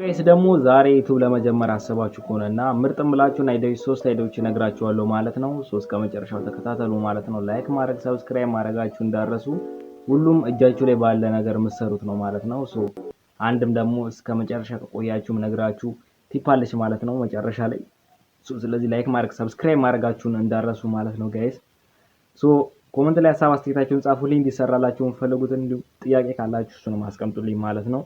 ጋይስ ደግሞ ዛሬ ዩቲዩብ ለመጀመር አሰባችሁ ከሆነና ምርጥ ምላችሁን አይዲያዎች 3 አይዲያዎች እነግራችኋለሁ ማለት ነው። ከመጨረሻው ተከታተሉ ማለት ነው። ላይክ ማድረግ ሰብስክራይብ ማድረጋችሁ እንዳረሱ ሁሉም እጃችሁ ላይ ባለ ነገር የምትሰሩት ነው ማለት ነው። አንድም ደግሞ እስከመጨረሻ ከቆያችሁም ነግራችሁ ቲፕ አለች ማለት ነው መጨረሻ ላይ። ስለዚህ ላይክ ማድረግ ሰብስክራይብ ማድረጋችሁን እንዳረሱ ማለት ነው ጋይስ። ኮሜንት ላይ ሀሳብ አስተያየታችሁን ጻፉልኝ። እንዲሰራላችሁ የምትፈልጉትን ጥያቄ ካላችሁ እሱንም አስቀምጡልኝ ማለት ነው።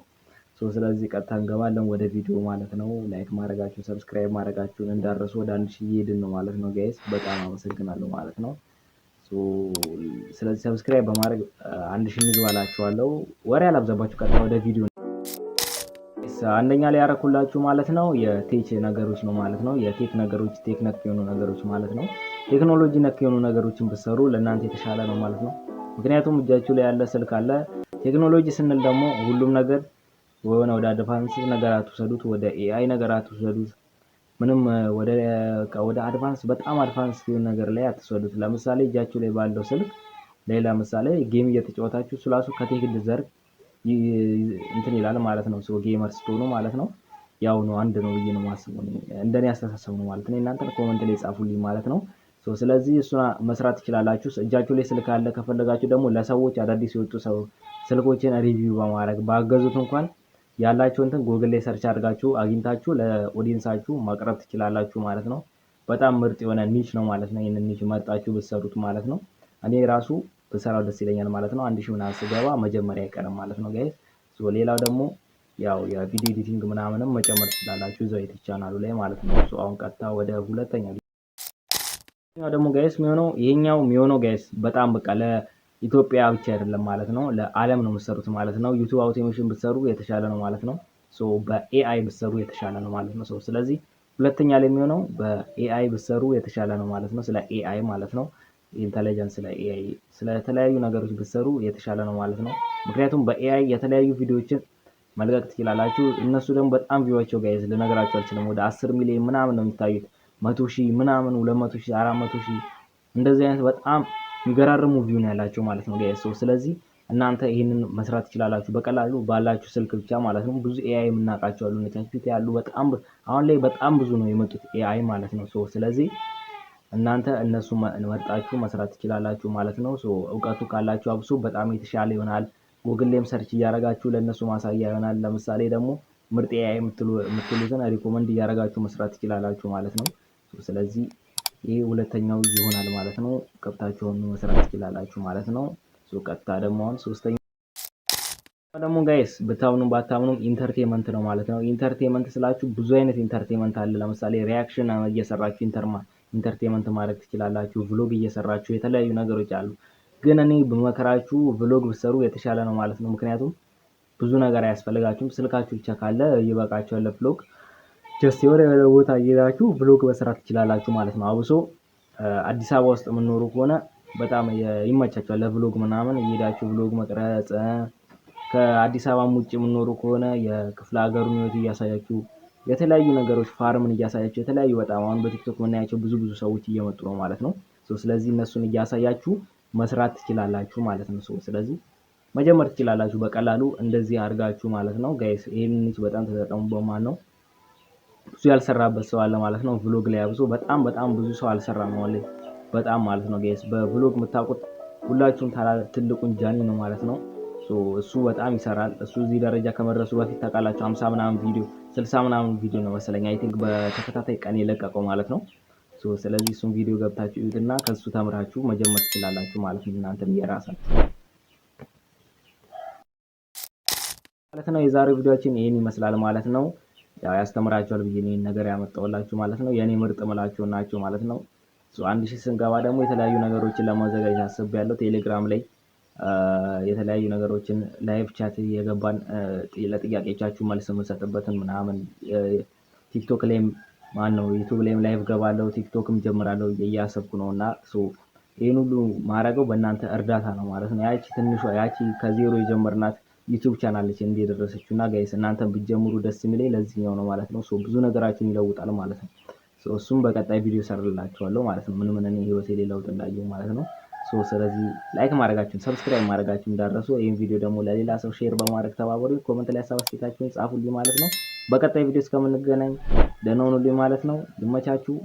ስለዚህ ቀጥታ እንገባለን ወደ ቪዲዮ ማለት ነው። ላይክ ማድረጋችሁን ሰብስክራይብ ማድረጋችሁን እንዳረሱ ወደ 1000 እየሄድን ነው ማለት ነው ጋይስ። በጣም አመሰግናለሁ ማለት ነው። ስለዚህ ሰብስክራይብ በማድረግ 1000 እንግባላችኋለሁ። ወሬ አላብዛባችሁ፣ ቀጥታ ወደ ቪዲዮ። አንደኛ ላይ ያረኩላችሁ ማለት ነው የቴክ ነገሮች ነው ማለት ነው። የቴክ ነገሮች፣ ቴክ ነክ የሆኑ ነገሮች ማለት ነው። ቴክኖሎጂ ነክ የሆኑ ነገሮችን ብትሰሩ ለእናንተ የተሻለ ነው ማለት ነው። ምክንያቱም እጃችሁ ላይ ያለ ስልክ አለ። ቴክኖሎጂ ስንል ደግሞ ሁሉም ነገር ወደ አድቫንስ ነገር አትወሰዱት፣ ወደ ኤአይ ነገር አትወሰዱት። ምንም ወደ አድቫንስ በጣም አድቫንስ የሆነ ነገር ላይ አትወሰዱት። ለምሳሌ እጃችሁ ላይ ባለው ስልክ ሌላ ምሳሌ ጌም እየተጫወታችሁ ስላሱ ከቴክ ዘርፍ እንትን ይላል ማለት ነው። ጌመር ስትሆኑ ማለት ነው ያው ነው አንድ ነው ብዬ ነው የማስበው፣ እንደኔ አስተሳሰብ ነው ማለት ነው። እናንተን ኮሜንት ላይ ጻፉልኝ ማለት ነው። ስለዚህ እሱን መስራት ትችላላችሁ። እጃችሁ ላይ ስልክ አለ፣ ከፈለጋችሁ ደግሞ ለሰዎች አዳዲስ የወጡ ስልኮችን ሪቪው በማድረግ ባገዙት እንኳን ያላችሁ እንትን ጉግል ላይ ሰርች አድርጋችሁ አግኝታችሁ ለኦዲየንሳችሁ ማቅረብ ትችላላችሁ ማለት ነው። በጣም ምርጥ የሆነ ኒች ነው ማለት ነው። ይሄንን ኒች መጣችሁ ብትሰሩት ማለት ነው። እኔ ራሱ ብሰራው ደስ ይለኛል ማለት ነው። 1000 ምናምን ስገባ መጀመሪያ አይቀርም ማለት ነው ጋይስ። ሌላው ደግሞ ያው የቪዲዮ ኤዲቲንግ ምናምንም መጨመር ትችላላችሁ እዛው የዩቲዩብ ቻናሉ ላይ ማለት ነው። አሁን ቀጥታ ወደ ሁለተኛው ደግሞ ጋይስ የሚሆነው ጋይስ በጣም በቃ ለኢትዮጵያ ብቻ አይደለም ማለት ነው፣ ለዓለም ነው የምትሰሩት ማለት ነው። ዩቲዩብ አውቶሜሽን ብትሰሩ የተሻለ ነው ማለት ነው። በኤአይ ብትሰሩ የተሻለ ነው ማለት ነው። ስለዚህ ሁለተኛ ላይ የሚሆነው በኤአይ ብትሰሩ የተሻለ ነው ማለት ነው። ስለ ኤአይ ማለት ነው፣ ኢንተለጀንስ፣ ስለ ኤአይ፣ ስለ ተለያዩ ነገሮች ብትሰሩ የተሻለ ነው ማለት ነው። ምክንያቱም በኤአይ የተለያዩ ቪዲዮዎችን መልቀቅ ትችላላችሁ። እነሱ ደግሞ በጣም ቪዋቸው ጋይስ ልነግራችሁ አልችልም። ወደ 10 ሚሊዮን ምናምን ነው የሚታዩት፣ 100,000 ምናምን፣ 200,000፣ 400,000 እንደዚህ አይነት በጣም የሚገራርሙ ቪው ነው ያላቸው ማለት ነው ጋይስ። ስለዚህ እናንተ ይሄንን መስራት ትችላላችሁ በቀላሉ ባላችሁ ስልክ ብቻ ማለት ነው። ብዙ ኤአይ የምናውቃቸው አሉ፣ ነቻችሁት ያሉ በጣም አሁን ላይ በጣም ብዙ ነው የመጡት ኤአይ ማለት ነው። ስለዚህ እናንተ እነሱ መርጣችሁ መስራት ትችላላችሁ ማለት ነው። እውቀቱ ካላችሁ አብሶ በጣም የተሻለ ይሆናል። ጉግል ላይም ሰርች እያደረጋችሁ ለእነሱ ማሳያ ይሆናል። ለምሳሌ ደግሞ ምርጥ ኤአይ የምትሉትን ሪኮመንድ እያደረጋችሁ መስራት ትችላላችሁ ማለት ነው። ስለዚህ ይሄ ሁለተኛው ይሆናል ማለት ነው። ቀጥታችሁ መስራት ትችላላችሁ ማለት ነው። ቀጥታ ደግሞ አሁን ሶስተኛው ደግሞ ጋይስ ብታምኑም ባታምኑም ኢንተርቴንመንት ነው ማለት ነው። ኢንተርቴንመንት ስላችሁ ብዙ አይነት ኢንተርቴንመንት አለ። ለምሳሌ ሪያክሽን እየሰራችሁ ኢንተርቴንመንት ማድረግ ትችላላችሁ። ቭሎግ እየሰራችሁ የተለያዩ ነገሮች አሉ። ግን እኔ በመከራችሁ ቭሎግ ብትሰሩ የተሻለ ነው ማለት ነው። ምክንያቱም ብዙ ነገር አያስፈልጋችሁም፣ ስልካችሁ ብቻ ካለ ይበቃችኋል ለቭሎግ። ጀስት የሆነ ቦታ እየሄዳችሁ ቭሎግ መስራት ትችላላችሁ ማለት ነው። አብሶ አዲስ አበባ ውስጥ የምትኖሩ ከሆነ በጣም ይመቻችኋል ለቭሎግ ምናምን እየሄዳችሁ ቭሎግ መቅረጽ። ከአዲስ አበባም ውጭ የምትኖሩ ከሆነ የክፍለ ሀገሩን ህይወት እያሳያችሁ የተለያዩ ነገሮች ፋርምን እያሳያችሁ የተለያዩ በጣም አሁን በቲክቶክ የምናያቸው ብዙ ሰዎች እየመጡ ነው ማለት ነው። ስለዚህ እነሱን እያሳያችሁ መስራት ትችላላችሁ ማለት ነው። ስለዚህ መጀመር ትችላላችሁ በቀላሉ እንደዚህ አድርጋችሁ ማለት ነው ጋይስ። ይሄንን በጣም ተጠቀሙበት ማለት ነው። ብዙ ያልሰራበት ሰው አለ ማለት ነው ቭሎግ ላይ አብሶ በጣም ብዙ ሰው አልሰራም ነው ማለት በጣም ማለት ነው ጋይስ። በቭሎግ የምታውቁት ሁላችሁም ትልቁን ጃኒ ነው ማለት ነው። እሱ በጣም ይሰራል። እሱ እዚህ ደረጃ ከመድረሱ በፊት ታውቃላችሁ 50 ምናምን ቪዲዮ 60 ምናምን ቪዲዮ ነው መሰለኝ አይ ቲንክ በተከታታይ ቀን የለቀቀው ማለት ነው። ስለዚህ እሱን ቪዲዮ ገብታችሁ እዩትና ከሱ ተምራችሁ መጀመር ትችላላችሁ ማለት ነው። እናንተም የራሳችሁ ማለት ነው። የዛሬው ቪዲዮአችን ይሄን ይመስላል ማለት ነው። ያው ያስተምራችኋል ብዬ ነው ነገር ያመጣሁላችሁ ማለት ነው። የኔ ምርጥ ምላችሁ ናቸው ማለት ነው። 1000 ስንገባ ደግሞ የተለያዩ ነገሮችን ለማዘጋጀት አስቤያለሁ። ቴሌግራም ላይ የተለያዩ ነገሮችን ላይቭ ቻት እየገባን ለጥያቄዎቻችሁ መልስ የምንሰጥበትን ምናምን ቲክቶክ ላይም ዩቲዩብ ላይም ላይቭ ገባለሁ፣ ቲክቶክም ጀምራለሁ እያሰብኩ ነውና ይሄን ሁሉ ማረገው በእናንተ እርዳታ ነው ማለት ነው። ያቺ ከዜሮ የጀመርናት ዩቲዩብ ቻናልች እንደደረሰችውና ጋይስ እናንተም ብትጀምሩ ደስ የሚለኝ ለዚህኛው ነው ማለት ነው። ብዙ ነገራችን ይለውጣል ማለት ነው። እሱም በቀጣይ ቪዲዮ ሰርላችኋለሁ ማለት ነው። ምን እኔ ህይወቴ ላይ ለውጥ እንዳየው ማለት ነው። ስለዚህ ላይክ ማድረጋችሁን ሰብስክራይብ ማድረጋችሁን እንዳትረሱ። ይሄን ቪዲዮ ደግሞ ለሌላ ሰው ሼር በማድረግ ተባበሩ። ኮሜንት ላይ ሀሳብ አስተያየታችሁን ጻፉልኝ ማለት ነው። በቀጣይ ቪዲዮ እስከምንገናኝ ደህና ሁኑልኝ ማለት ነው። ይመቻችሁ።